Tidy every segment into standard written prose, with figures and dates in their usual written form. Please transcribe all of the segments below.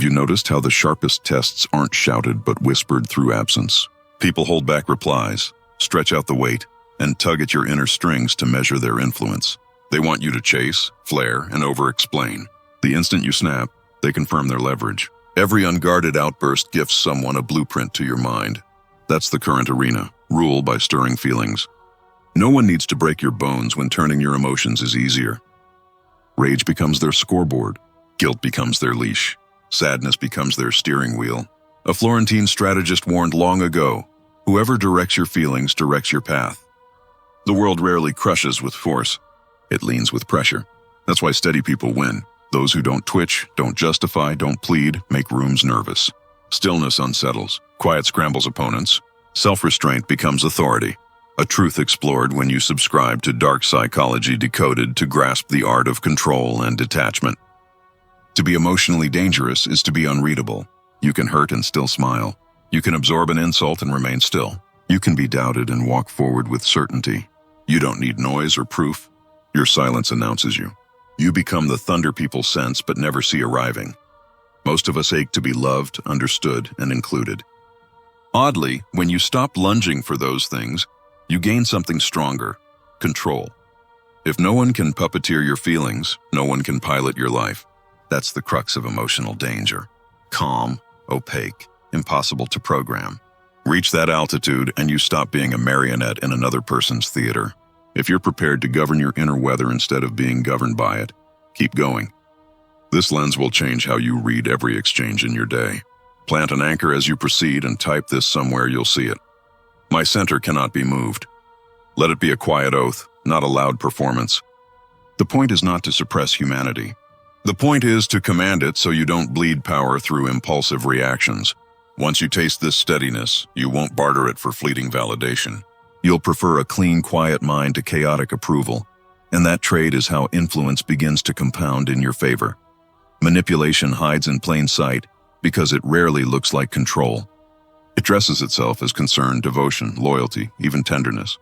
Have you noticed how the sharpest tests aren't shouted but whispered through absence? People hold back replies, stretch out the weight, and tug at your inner strings to measure their influence. They want you to chase, flare, and over-explain. The instant you snap, they confirm their leverage. Every unguarded outburst gifts someone a blueprint to your mind. That's the current arena. Rule by stirring feelings. No one needs to break your bones when turning your emotions is easier. Rage becomes their scoreboard. Guilt becomes their leash. Sadness becomes their steering wheel. A Florentine strategist warned long ago, whoever directs your feelings directs your path. The world rarely crushes with force. It leans with pressure. That's why steady people win. Those who don't twitch, don't justify, don't plead, make rooms nervous. Stillness unsettles. Quiet scrambles opponents. Self-restraint becomes authority. A truth explored when you subscribe to dark psychology decoded to grasp the art of control and detachment. To be emotionally dangerous is to be unreadable. You can hurt and still smile. You can absorb an insult and remain still. You can be doubted and walk forward with certainty. You don't need noise or proof. Your silence announces you. You become the thunder people sense but never see arriving. Most of us ache to be loved, understood, and included. Oddly, when you stop lunging for those things, you gain something stronger: control. If no one can puppeteer your feelings, no one can pilot your life. That's the crux of emotional danger. Calm, opaque, impossible to program. Reach that altitude and you stop being a marionette in another person's theater. If you're prepared to govern your inner weather instead of being governed by it, keep going. This lens will change how you read every exchange in your day. Plant an anchor as you proceed and type this somewhere you'll see it. My center cannot be moved. Let it be a quiet oath, not a loud performance. The point is not to suppress humanity. The point is to command it so you don't bleed power through impulsive reactions. Once you taste this steadiness, you won't barter it for fleeting validation. You'll prefer a clean, quiet mind to chaotic approval, and that trade is how influence begins to compound in your favor. Manipulation hides in plain sight because it rarely looks like control. It dresses itself as concern, devotion, loyalty, even tenderness.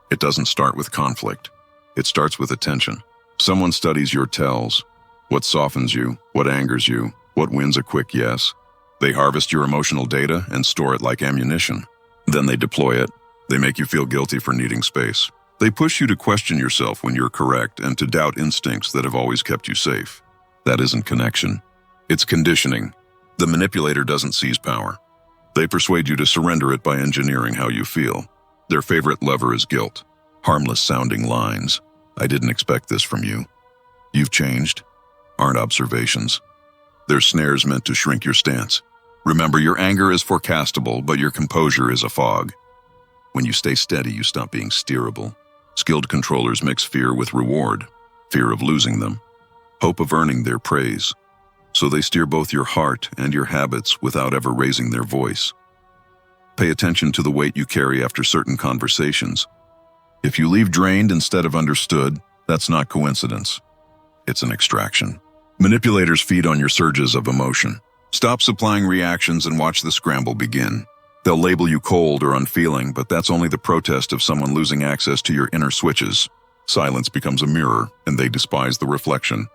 It doesn't start with conflict. It starts with attention. Someone studies your tells, what softens you, what angers you, what wins a quick yes. They harvest your emotional data and store it like ammunition. Then they deploy it. They make you feel guilty for needing space. They push you to question yourself when you're correct and to doubt instincts that have always kept you safe. That isn't connection. It's conditioning. The manipulator doesn't seize power. They persuade you to surrender it by engineering how you feel. Their favorite lever is guilt. Harmless-sounding lines. I didn't expect this from you. You've changed. Aren't observations. They're snares meant to shrink your stance. Remember, your anger is forecastable, but your composure is a fog. When you stay steady, you stop being steerable. Skilled controllers mix fear with reward, fear of losing them, hope of earning their praise. So they steer both your heart and your habits without ever raising their voice. Pay attention to the weight you carry after certain conversations. If you leave drained instead of understood, that's not coincidence. It's an extraction. Manipulators feed on your surges of emotion. Stop supplying reactions and watch the scramble begin. They'll label you cold or unfeeling, but that's only the protest of someone losing access to your inner switches. Silence becomes a mirror, and they despise the reflection.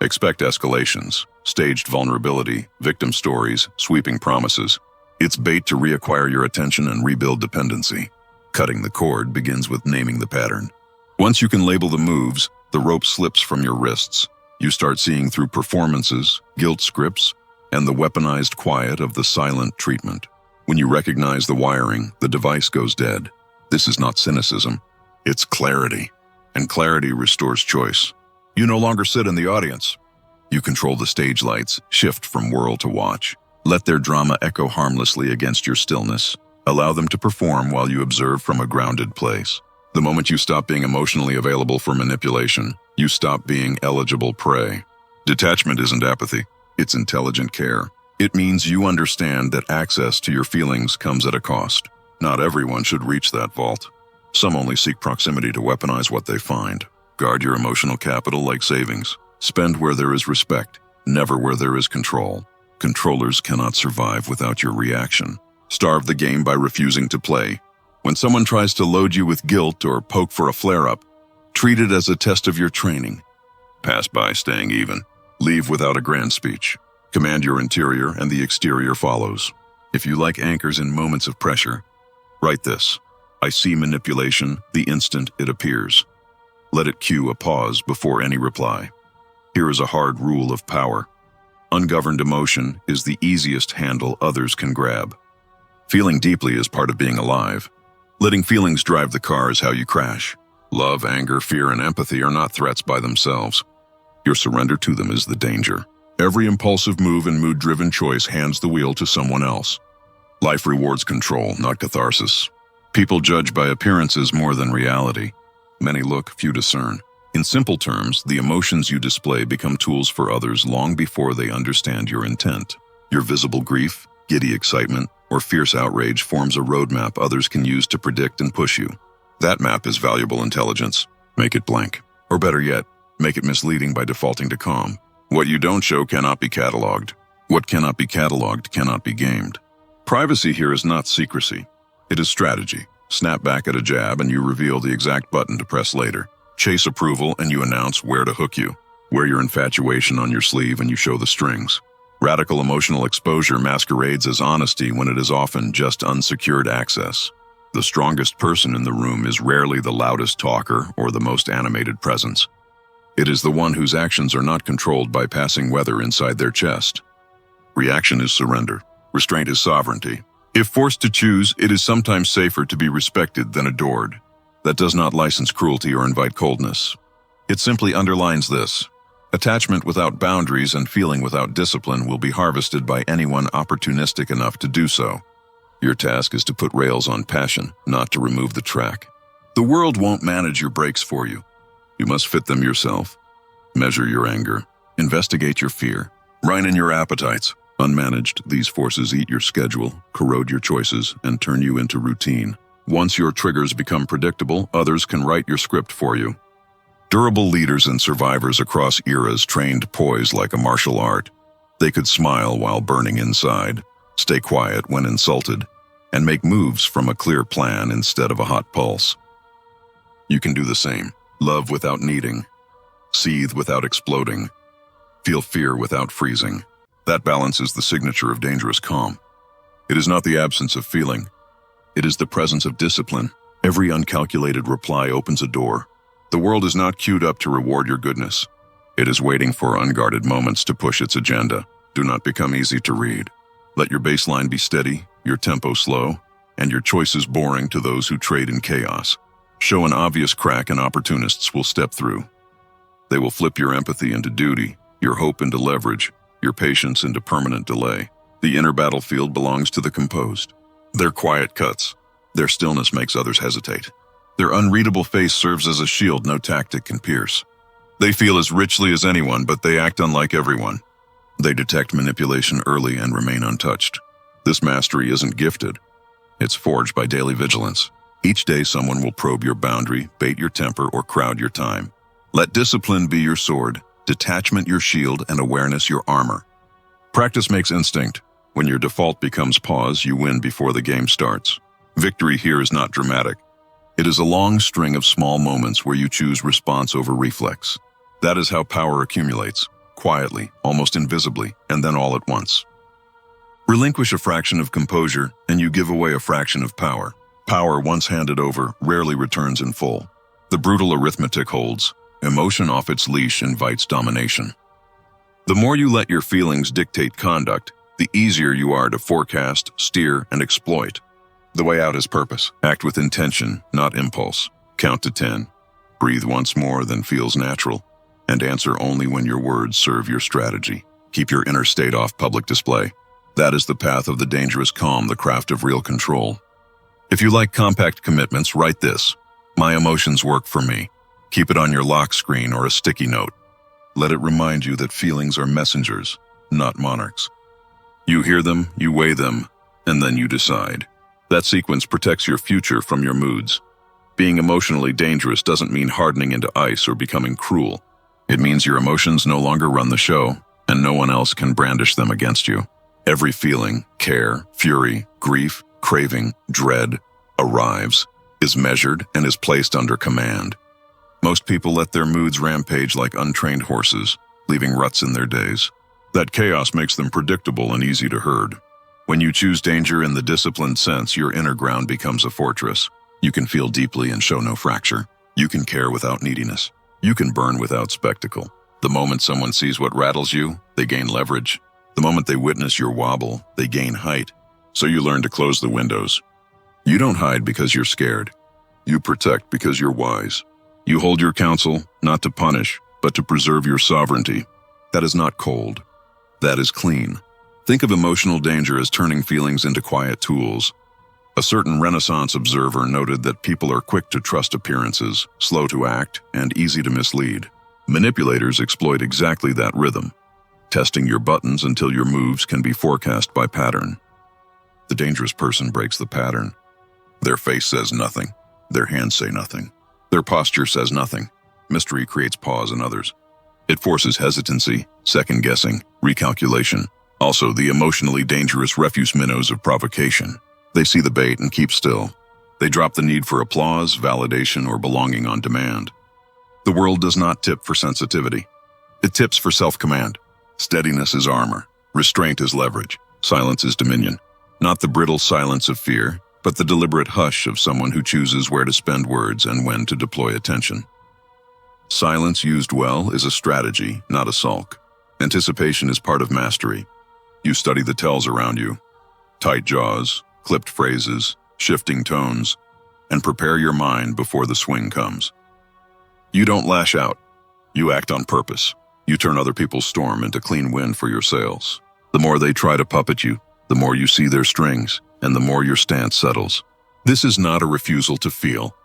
Expect escalations, staged vulnerability, victim stories, sweeping promises. It's bait to reacquire your attention and rebuild dependency. Cutting the cord begins with naming the pattern. Once you can label the moves, the rope slips from your wrists. You start seeing through performances, guilt scripts, and the weaponized quiet of the silent treatment. When you recognize the wiring, the device goes dead. This is not cynicism. It's clarity. And clarity restores choice. You no longer sit in the audience. You control the stage lights, shift from whirl to watch. Let their drama echo harmlessly against your stillness. Allow them to perform while you observe from a grounded place. The moment you stop being emotionally available for manipulation, you stop being eligible prey. Detachment isn't apathy. It's intelligent care. It means you understand that access to your feelings comes at a cost. Not everyone should reach that vault. Some only seek proximity to weaponize what they find. Guard your emotional capital like savings. Spend where there is respect, never where there is control. Controllers cannot survive without your reaction. Starve the game by refusing to play. When someone tries to load you with guilt or poke for a flare-up, treat it as a test of your training. Pass by staying even. Leave without a grand speech. Command your interior and the exterior follows. If you like anchors in moments of pressure, write this: I see manipulation the instant it appears. Let it cue a pause before any reply. Here is a hard rule of power. Ungoverned emotion is the easiest handle others can grab. Feeling deeply is part of being alive. Letting feelings drive the car is how you crash. Love, anger, fear, and empathy are not threats by themselves. Your surrender to them is the danger. Every impulsive move and mood-driven choice hands the wheel to someone else. Life rewards control, not catharsis. People judge by appearances more than reality. Many look, few discern. In simple terms, the emotions you display become tools for others long before they understand your intent. Your visible grief, giddy excitement, or fierce outrage forms a roadmap others can use to predict and push you. That map is valuable intelligence. Make it blank. Or better yet, make it misleading by defaulting to calm. What you don't show cannot be cataloged. What cannot be cataloged cannot be gamed. Privacy here is not secrecy. It is strategy. Snap back at a jab and you reveal the exact button to press later. Chase approval and you announce where to hook you. Wear your infatuation on your sleeve and you show the strings. Radical emotional exposure masquerades as honesty when it is often just unsecured access. The strongest person in the room is rarely the loudest talker or the most animated presence. It is the one whose actions are not controlled by passing weather inside their chest. Reaction is surrender. Restraint is sovereignty. If forced to choose, it is sometimes safer to be respected than adored. That does not license cruelty or invite coldness. It simply underlines this: attachment without boundaries and feeling without discipline will be harvested by anyone opportunistic enough to do so. Your task is to put rails on passion, not to remove the track. The world won't manage your brakes for you. You must fit them yourself. Measure your anger. Investigate your fear. Rein in your appetites. Unmanaged, these forces eat your schedule, corrode your choices, and turn you into routine. Once your triggers become predictable, others can write your script for you. Durable leaders and survivors across eras trained poise like a martial art. They could smile while burning inside, stay quiet when insulted, and make moves from a clear plan instead of a hot pulse. You can do the same. Love without needing. Seethe without exploding. Feel fear without freezing. That balance is the signature of dangerous calm. It is not the absence of feeling. It is the presence of discipline. Every uncalculated reply opens a door. The world is not queued up to reward your goodness. It is waiting for unguarded moments to push its agenda. Do not become easy to read. Let your baseline be steady, your tempo slow, and your choices boring to those who trade in chaos. Show an obvious crack and opportunists will step through. They will flip your empathy into duty, your hope into leverage, your patience into permanent delay. The inner battlefield belongs to the composed. Their quiet cuts. Their stillness makes others hesitate. Their unreadable face serves as a shield no tactic can pierce. They feel as richly as anyone, but they act unlike everyone. They detect manipulation early and remain untouched. This mastery isn't gifted. It's forged by daily vigilance. Each day someone will probe your boundary, bait your temper, or crowd your time. Let discipline be your sword, detachment your shield, and awareness your armor. Practice makes instinct. When your default becomes pause, you win before the game starts. Victory here is not dramatic. It is a long string of small moments where you choose response over reflex. That is how power accumulates, quietly, almost invisibly, and then all at once. Relinquish a fraction of composure, and you give away a fraction of power. Power, once handed over, rarely returns in full. The brutal arithmetic holds. Emotion off its leash invites domination. The more you let your feelings dictate conduct, the easier you are to forecast, steer, and exploit. The way out is purpose. Act with intention, not impulse. Count to 10. Breathe once more than feels natural. And answer only when your words serve your strategy. Keep your inner state off public display. That is the path of the dangerous calm, the craft of real control. If you like compact commitments, write this: my emotions work for me. Keep it on your lock screen or a sticky note. Let it remind you that feelings are messengers, not monarchs. You hear them, you weigh them, and then you decide. That sequence protects your future from your moods. Being emotionally dangerous doesn't mean hardening into ice or becoming cruel. It means your emotions no longer run the show, and no one else can brandish them against you. Every feeling, care, fury, grief, craving, dread, arrives, is measured, and is placed under command. Most people let their moods rampage like untrained horses, leaving ruts in their days. That chaos makes them predictable and easy to herd. When you choose danger in the disciplined sense, your inner ground becomes a fortress. You can feel deeply and show no fracture. You can care without neediness. You can burn without spectacle. The moment someone sees what rattles you, they gain leverage. The moment they witness your wobble, they gain height. So you learn to close the windows. You don't hide because you're scared. You protect because you're wise. You hold your counsel, not to punish, but to preserve your sovereignty. That is not cold. That is clean. Think of emotional danger as turning feelings into quiet tools. A certain Renaissance observer noted that people are quick to trust appearances, slow to act, and easy to mislead. Manipulators exploit exactly that rhythm, testing your buttons until your moves can be forecast by pattern. The dangerous person breaks the pattern. Their face says nothing. Their hands say nothing. Their posture says nothing. Mystery creates pause in others. It forces hesitancy, second-guessing, recalculation. Also, the emotionally dangerous refuse minnows of provocation. They see the bait and keep still. They drop the need for applause, validation, or belonging on demand. The world does not tip for sensitivity. It tips for self-command. Steadiness is armor. Restraint is leverage. Silence is dominion. Not the brittle silence of fear, but the deliberate hush of someone who chooses where to spend words and when to deploy attention. Silence used well is a strategy, not a sulk. Anticipation is part of mastery. You study the tells around you. Tight jaws, clipped phrases, shifting tones, and prepare your mind before the swing comes. You don't lash out. You act on purpose. You turn other people's storm into clean wind for your sails. The more they try to puppet you, the more you see their strings, and the more your stance settles. This is not a refusal to feel.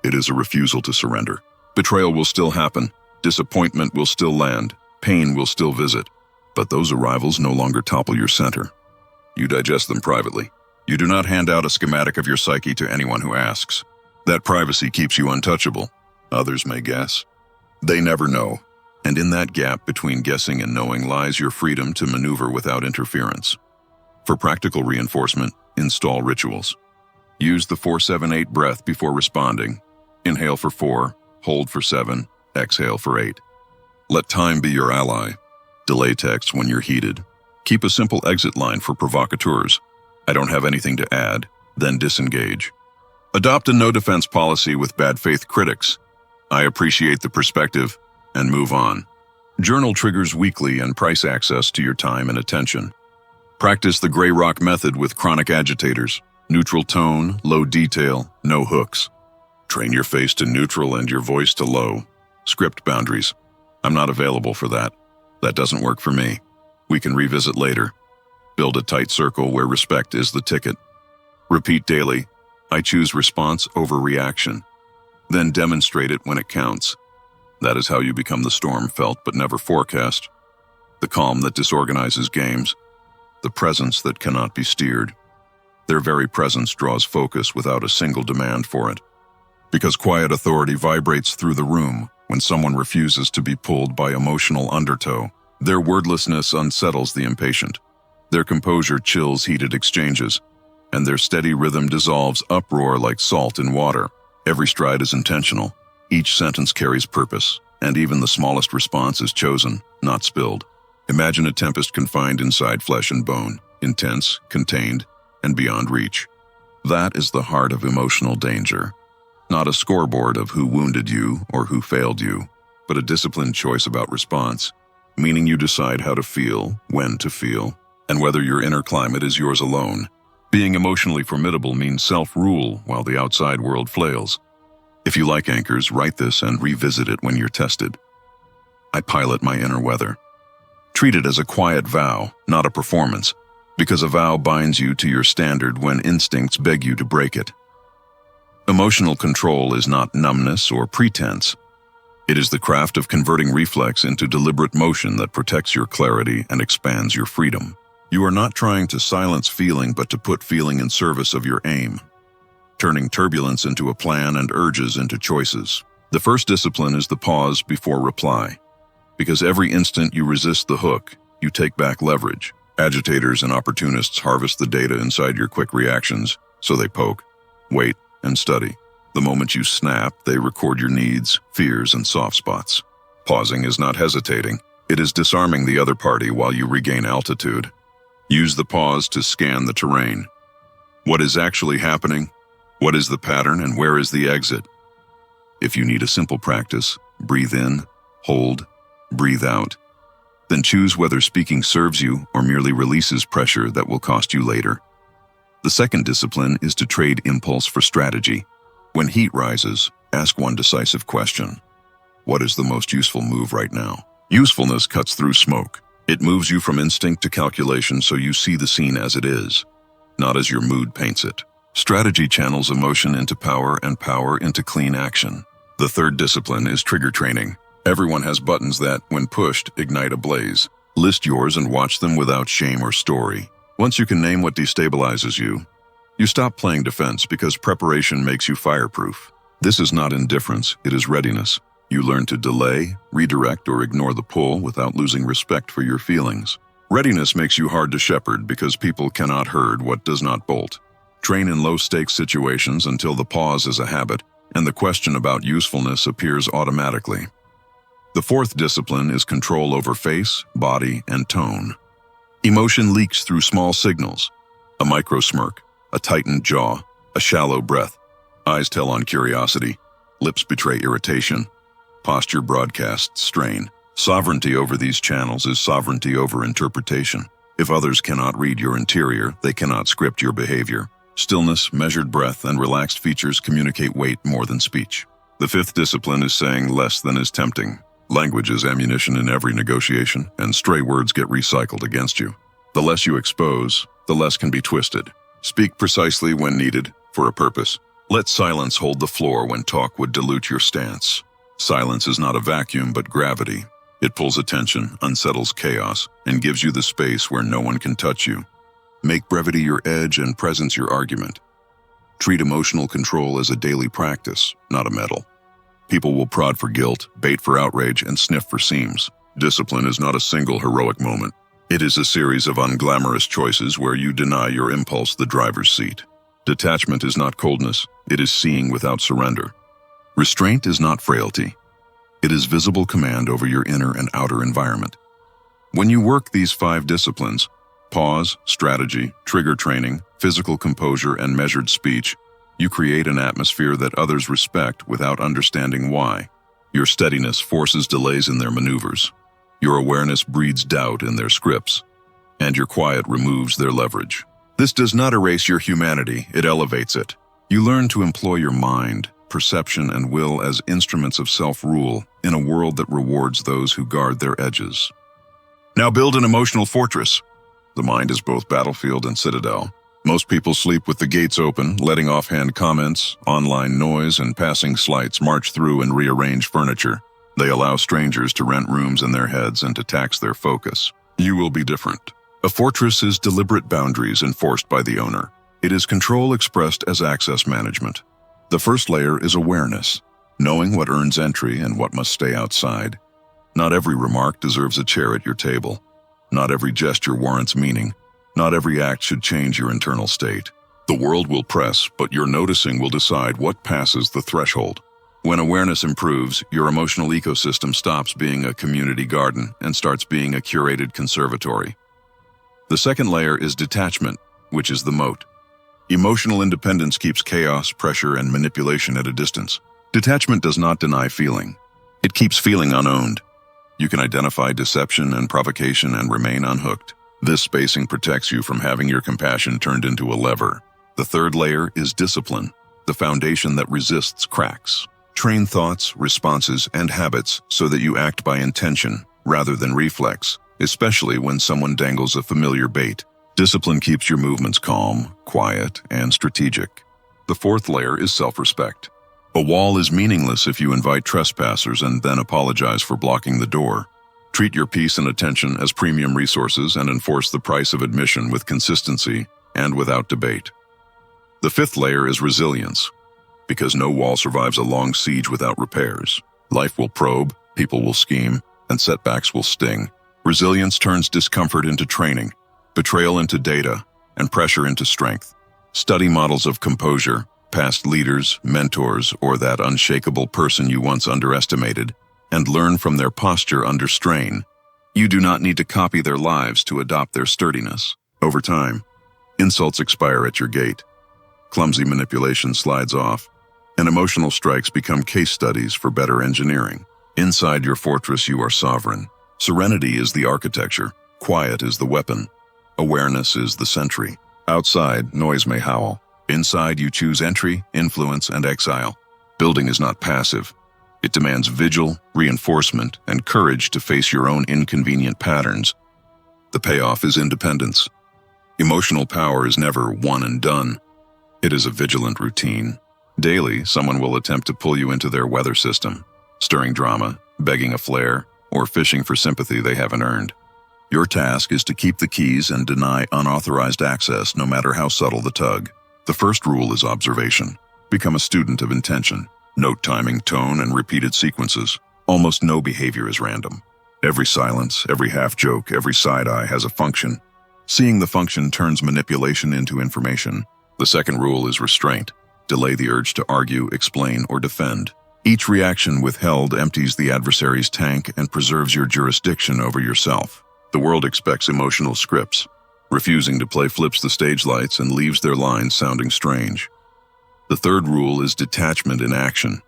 It is a refusal to surrender. Betrayal will still happen. Disappointment will still land. Pain will still visit. But those arrivals no longer topple your center. You digest them privately. You do not hand out a schematic of your psyche to anyone who asks. That privacy keeps you untouchable. Others may guess. They never know. And in that gap between guessing and knowing lies your freedom to maneuver without interference. For practical reinforcement, install rituals. Use the 4-7-8 breath before responding. Inhale for 4, hold for 7, exhale for 8. Let time be your ally. Delay text when you're heated. Keep a simple exit line for provocateurs. I don't have anything to add, then disengage. Adopt a no-defense policy with bad faith critics. I appreciate the perspective, and move on. Journal triggers weekly and price access to your time and attention. Practice the gray rock method with chronic agitators. Neutral tone, low detail, no hooks. Train your face to neutral and your voice to low. Script boundaries. I'm not available for that. That doesn't work for me. We can revisit later. Build a tight circle where respect is the ticket. Repeat daily. I choose response over reaction. Then demonstrate it when it counts. That is how you become the storm felt but never forecast. The calm that disorganizes games. The presence that cannot be steered. Their very presence draws focus without a single demand for it. Because quiet authority vibrates through the room when someone refuses to be pulled by emotional undertow. Their wordlessness unsettles the impatient. Their composure chills heated exchanges, and their steady rhythm dissolves uproar like salt in water. Every stride is intentional. Each sentence carries purpose, and even the smallest response is chosen, not spilled. Imagine a tempest confined inside flesh and bone, intense, contained, and beyond reach. That is the heart of emotional danger. Not a scoreboard of who wounded you or who failed you, but a disciplined choice about response, meaning you decide how to feel, when to feel, and whether your inner climate is yours alone. Being emotionally formidable means self-rule while the outside world flails. If you like anchors, write this and revisit it when you're tested. I pilot my inner weather. Treat it as a quiet vow, not a performance, because a vow binds you to your standard when instincts beg you to break it. Emotional control is not numbness or pretense. It is the craft of converting reflex into deliberate motion that protects your clarity and expands your freedom. You are not trying to silence feeling, but to put feeling in service of your aim, turning turbulence into a plan and urges into choices. The first discipline is the pause before reply. Because every instant you resist the hook, you take back leverage. Agitators and opportunists harvest the data inside your quick reactions, so they poke, wait, and study. The moment you snap, they record your needs, fears, and soft spots. Pausing is not hesitating. It is disarming the other party while you regain altitude. Use the pause to scan the terrain. What is actually happening? What is the pattern and where is the exit? If you need a simple practice, breathe in, hold, breathe out. Then choose whether speaking serves you or merely releases pressure that will cost you later. The second discipline is to trade impulse for strategy. When heat rises, ask one decisive question. What is the most useful move right now? Usefulness cuts through smoke. It moves you from instinct to calculation so you see the scene as it is, not as your mood paints it. Strategy channels emotion into power and power into clean action. The third discipline is trigger training. Everyone has buttons that, when pushed, ignite a blaze. List yours and watch them without shame or story. Once you can name what destabilizes you, you stop playing defense because preparation makes you fireproof. This is not indifference, it is readiness. You learn to delay, redirect, or ignore the pull without losing respect for your feelings. Readiness makes you hard to shepherd because people cannot herd what does not bolt. Train in low-stakes situations until the pause is a habit and the question about usefulness appears automatically. The fourth discipline is control over face, body, and tone. Emotion leaks through small signals. A micro smirk, a tightened jaw, a shallow breath. Eyes tell on curiosity. Lips betray irritation. Posture broadcasts strain. Sovereignty over these channels is sovereignty over interpretation. If others cannot read your interior, they cannot script your behavior. Stillness, measured breath, and relaxed features communicate weight more than speech. The fifth discipline is saying less than is tempting. Language is ammunition in every negotiation, and stray words get recycled against you. The less you expose, the less can be twisted. Speak precisely when needed, for a purpose. Let silence hold the floor when talk would dilute your stance. Silence is not a vacuum, but gravity. It pulls attention, unsettles chaos, and gives you the space where no one can touch you. Make brevity your edge and presence your argument. Treat emotional control as a daily practice, not a medal. People will prod for guilt, bait for outrage, and sniff for seams. Discipline is not a single heroic moment. It is a series of unglamorous choices where you deny your impulse the driver's seat. Detachment is not coldness, it is seeing without surrender. Restraint is not frailty. It is visible command over your inner and outer environment. When you work these 5 disciplines, pause, strategy, trigger training, physical composure, and measured speech, you create an atmosphere that others respect without understanding why. Your steadiness forces delays in their maneuvers. Your awareness breeds doubt in their scripts. And your quiet removes their leverage. This does not erase your humanity, it elevates it. You learn to employ your mind, perception, and will as instruments of self-rule in a world that rewards those who guard their edges. Now build an emotional fortress. The mind is both battlefield and citadel. Most people sleep with the gates open, letting offhand comments, online noise, and passing slights march through and rearrange furniture. They allow strangers to rent rooms in their heads and to tax their focus. You will be different. A fortress is deliberate boundaries enforced by the owner. It is control expressed as access management. The first layer is awareness, knowing what earns entry and what must stay outside. Not every remark deserves a chair at your table. Not every gesture warrants meaning. Not every act should change your internal state. The world will press, but your noticing will decide what passes the threshold. When awareness improves, your emotional ecosystem stops being a community garden and starts being a curated conservatory. The second layer is detachment, which is the moat. Emotional independence keeps chaos, pressure, and manipulation at a distance. Detachment does not deny feeling. It keeps feeling unowned. You can identify deception and provocation and remain unhooked. This spacing protects you from having your compassion turned into a lever. The third layer is discipline, the foundation that resists cracks. Train thoughts, responses, and habits so that you act by intention rather than reflex, especially when someone dangles a familiar bait. Discipline keeps your movements calm, quiet, and strategic. The fourth layer is self-respect. A wall is meaningless if you invite trespassers and then apologize for blocking the door. Treat your peace and attention as premium resources and enforce the price of admission with consistency and without debate. The fifth layer is resilience. Because no wall survives a long siege without repairs. Life will probe, people will scheme, and setbacks will sting. Resilience turns discomfort into training, betrayal into data, and pressure into strength. Study models of composure, past leaders, mentors, or that unshakable person you once underestimated, and learn from their posture under strain. You do not need to copy their lives to adopt their sturdiness. Over time, insults expire at your gate. Clumsy manipulation slides off, and emotional strikes become case studies for better engineering. Inside your fortress, you are sovereign. Serenity is the architecture. Quiet is the weapon. Awareness is the sentry. Outside, noise may howl. Inside, you choose entry, influence, and exile. Building is not passive. It demands vigil, reinforcement, and courage to face your own inconvenient patterns. The payoff is independence. Emotional power is never one and done. It is a vigilant routine. Daily, someone will attempt to pull you into their weather system, stirring drama, begging a flare, or fishing for sympathy they haven't earned. Your task is to keep the keys and deny unauthorized access, no matter how subtle the tug. The first rule is observation. Become a student of intention. Note timing, tone, and repeated sequences. Almost no behavior is random. Every silence, every half-joke, every side-eye has a function. Seeing the function turns manipulation into information. The second rule is restraint. Delay the urge to argue, explain, or defend. Each reaction withheld empties the adversary's tank and preserves your jurisdiction over yourself. The world expects emotional scripts. Refusing to play flips the stage lights and leaves their lines sounding strange. The third rule is detachment in action.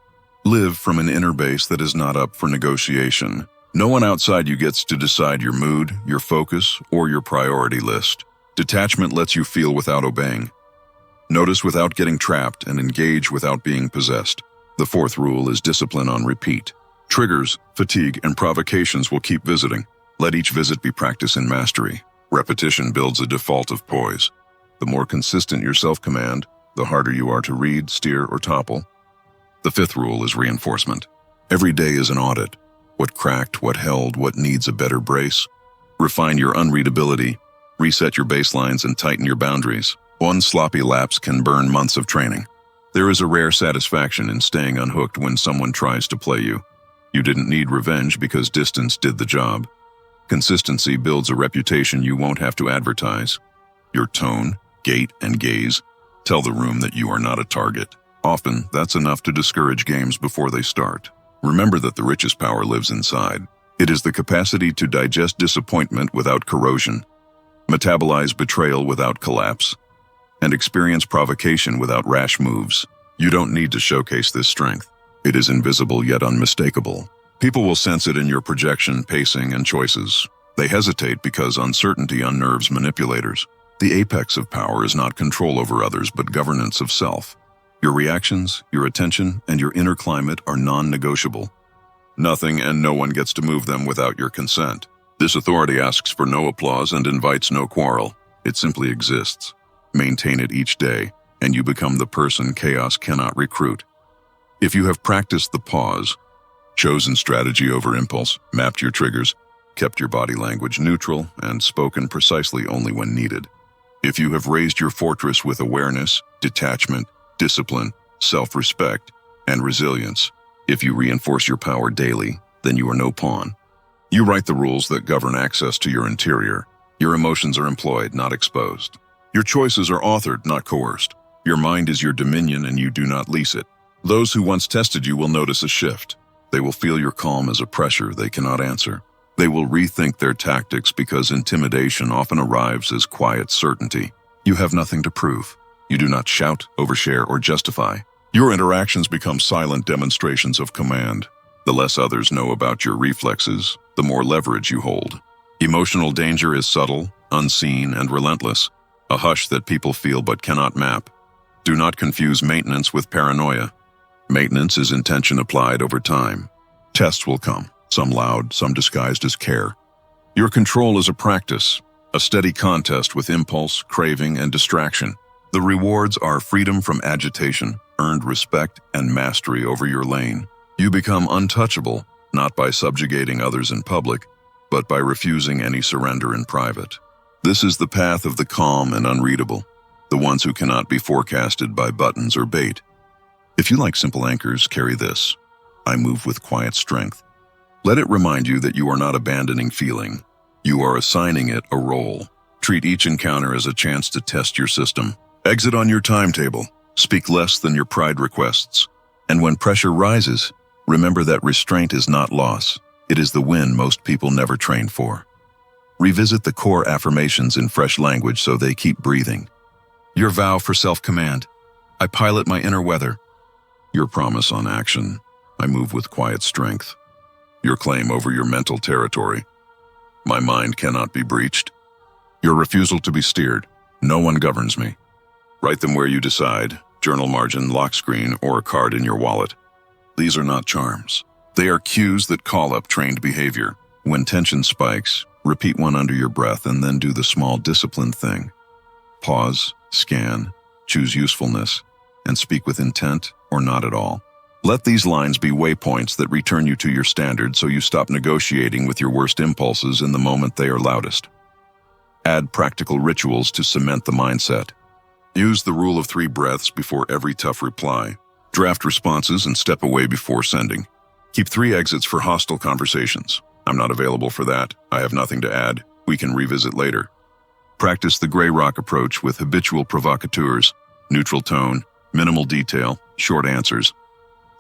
Live from an inner base that is not up for negotiation. No one outside you gets to decide your mood, your focus, or your priority list. Detachment lets you feel without obeying. Notice without getting trapped and engage without being possessed. The fourth rule is discipline on repeat. Triggers, fatigue, and provocations will keep visiting. Let each visit be practice in mastery. Repetition builds a default of poise. The more consistent your self-command, the harder you are to read, steer, or topple. The fifth rule is reinforcement. Every day is an audit. What cracked, what held, what needs a better brace. Refine your unreadability, reset your baselines, and tighten your boundaries. One sloppy lapse can burn months of training. There is a rare satisfaction in staying unhooked when someone tries to play you. You didn't need revenge because distance did the job. Consistency builds a reputation you won't have to advertise. Your tone, gait, and gaze tell the room that you are not a target. Often, that's enough to discourage games before they start. Remember that the richest power lives inside. It is the capacity to digest disappointment without corrosion, metabolize betrayal without collapse, and experience provocation without rash moves. You don't need to showcase this strength. It is invisible yet unmistakable. People will sense it in your projection, pacing, and choices. They hesitate because uncertainty unnerves manipulators. The apex of power is not control over others, but governance of self. Your reactions, your attention, and your inner climate are non-negotiable. Nothing and no one gets to move them without your consent. This authority asks for no applause and invites no quarrel. It simply exists. Maintain it each day, and you become the person chaos cannot recruit. If you have practiced the pause, chosen strategy over impulse, mapped your triggers, kept your body language neutral, and spoken precisely only when needed. If you have raised your fortress with awareness, detachment, discipline, self-respect, and resilience, if you reinforce your power daily, then you are no pawn. You write the rules that govern access to your interior. Your emotions are employed, not exposed. Your choices are authored, not coerced. Your mind is your dominion and you do not lease it. Those who once tested you will notice a shift. They will feel your calm as a pressure they cannot answer. They will rethink their tactics because intimidation often arrives as quiet certainty. You have nothing to prove. You do not shout, overshare, or justify. Your interactions become silent demonstrations of command. The less others know about your reflexes, the more leverage you hold. Emotional danger is subtle, unseen, and relentless, a hush that people feel but cannot map. Do not confuse maintenance with paranoia. Maintenance is intention applied over time. Tests will come, some loud, some disguised as care. Your control is a practice, a steady contest with impulse, craving, and distraction. The rewards are freedom from agitation, earned respect, and mastery over your lane. You become untouchable, not by subjugating others in public, but by refusing any surrender in private. This is the path of the calm and unreadable, the ones who cannot be forecasted by buttons or bait. If you like simple anchors, carry this. I move with quiet strength. Let it remind you that you are not abandoning feeling. You are assigning it a role. Treat each encounter as a chance to test your system. Exit on your timetable. Speak less than your pride requests. And when pressure rises, remember that restraint is not loss. It is the win most people never train for. Revisit the core affirmations in fresh language so they keep breathing. Your vow for self-command. I pilot my inner weather. Your promise on action. I move with quiet strength. Your claim over your mental territory. My mind cannot be breached. Your refusal to be steered. No one governs me. Write them where you decide, journal margin, lock screen, or a card in your wallet. These are not charms. They are cues that call up trained behavior. When tension spikes, repeat one under your breath and then do the small disciplined thing. Pause, scan, choose usefulness, and speak with intent or not at all. Let these lines be waypoints that return you to your standard so you stop negotiating with your worst impulses in the moment they are loudest. Add practical rituals to cement the mindset. Use the rule of 3 breaths before every tough reply. Draft responses and step away before sending. Keep 3 exits for hostile conversations. I'm not available for that. I have nothing to add. We can revisit later. Practice the gray rock approach with habitual provocateurs, neutral tone, minimal detail, short answers.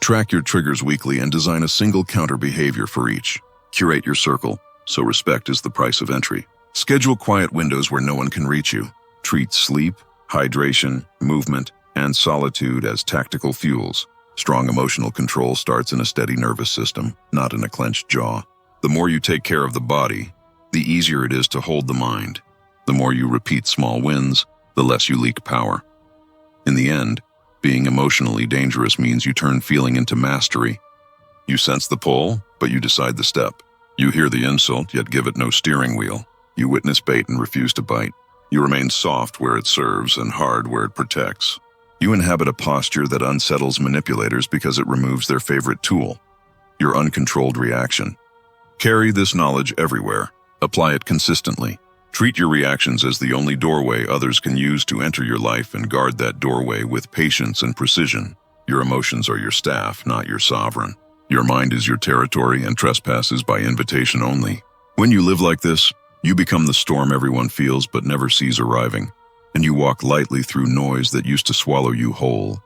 Track your triggers weekly and design a single counter behavior for each. Curate your circle, so respect is the price of entry. Schedule quiet windows where no one can reach you. Treat sleep, hydration, movement, and solitude as tactical fuels. Strong emotional control starts in a steady nervous system, not in a clenched jaw. The more you take care of the body, the easier it is to hold the mind. The more you repeat small wins, the less you leak power. In the end, being emotionally dangerous means you turn feeling into mastery. You sense the pull, but you decide the step. You hear the insult, yet give it no steering wheel. You witness bait and refuse to bite. You remain soft where it serves and hard where it protects. You inhabit a posture that unsettles manipulators because it removes their favorite tool, your uncontrolled reaction. Carry this knowledge everywhere. Apply it consistently. Treat your reactions as the only doorway others can use to enter your life and guard that doorway with patience and precision. Your emotions are your staff, not your sovereign. Your mind is your territory and trespasses by invitation only. When you live like this, you become the storm everyone feels but never sees arriving, and you walk lightly through noise that used to swallow you whole.